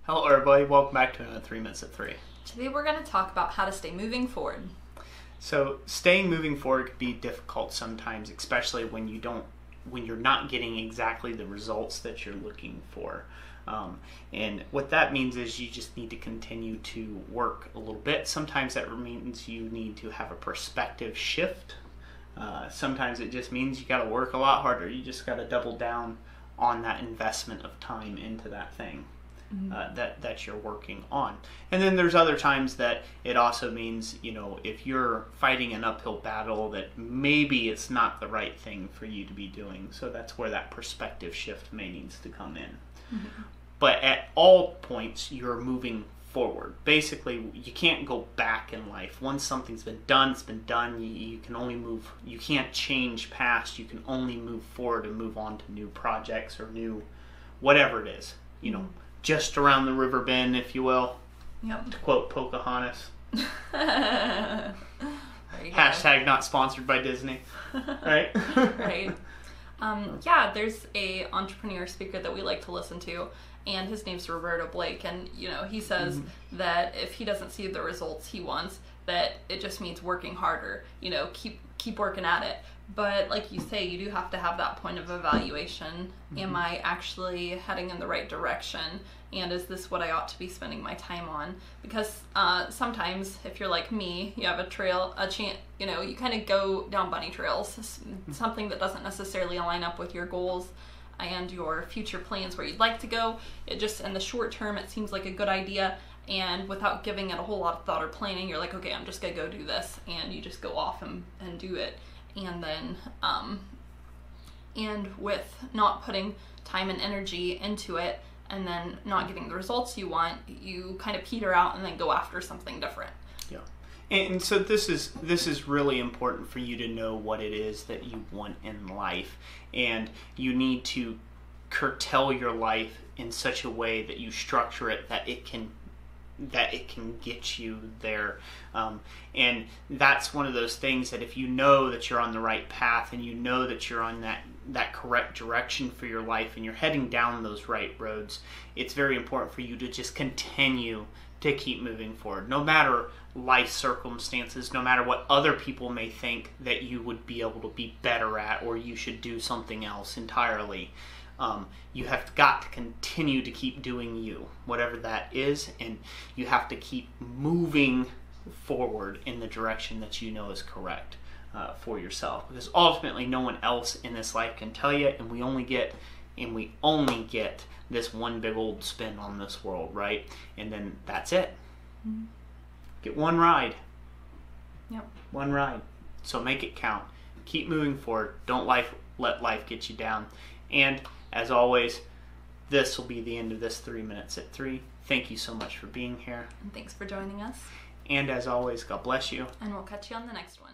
Hello everybody, welcome back to another 3 Minutes at 3. Today we're going to talk about how to stay moving forward. So staying moving forward can be difficult sometimes, especially when you're not getting exactly the results that you're looking for. And what that means is you just need to continue to work a little bit. Sometimes that means you need to have a perspective shift. Sometimes it just means you got to work a lot harder. You just got to double down on that investment of time into that thing. That you're working on. And then there's other times that it also means, if you're fighting an uphill battle, that maybe it's not the right thing for you to be doing. So that's where that perspective shift may needs to come in. Mm-hmm. But at all points, you're moving forward. Basically, you can't go back in life. Once something's been done, it's been done. You can only move. You can't change past. You can only move forward and move on to new projects or new whatever it is. Just around the river bend, if you will. Yep. To quote Pocahontas. Hashtag not sponsored by Disney. Right? Right. Yeah, there's a entrepreneur speaker that we like to listen to, and his name's Roberto Blake, and he says that if he doesn't see the results he wants, that it just means working harder. Keep working at it. But like you say, you do have to have that point of evaluation. Am I actually heading in the right direction? And is this what I ought to be spending my time on? Because sometimes, if you're like me, you have you kind of go down bunny trails, something that doesn't necessarily align up with your goals and your future plans where you'd like to go. It just, in the short term, it seems like a good idea. And without giving it a whole lot of thought or planning, you're like, okay, I'm just going to go do this. And you just go off and do it. And then, and with not putting time and energy into it and then not getting the results you want, you kind of peter out and then go after something different. Yeah. And so this is really important for you to know what it is that you want in life. And you need to curtail your life in such a way that you structure it that it can get you there. And that's one of those things that if you know that you're on the right path and you know that you're on that correct direction for your life and you're heading down those right roads, it's very important for you to just continue to keep moving forward. No matter life circumstances, no matter what other people may think that you would be able to be better at or you should do something else entirely. You have got to continue to keep doing you, whatever that is, and you have to keep moving forward in the direction that you know is correct for yourself. Because ultimately, no one else in this life can tell you, and we only get this one big old spin on this world, right? And then that's it. Mm-hmm. Get one ride. Yep. One ride. So make it count. Keep moving forward. Don't let life get you down. And as always, this will be the end of this 3 Minutes at 3. Thank you so much for being here. And thanks for joining us. And as always, God bless you. And we'll catch you on the next one.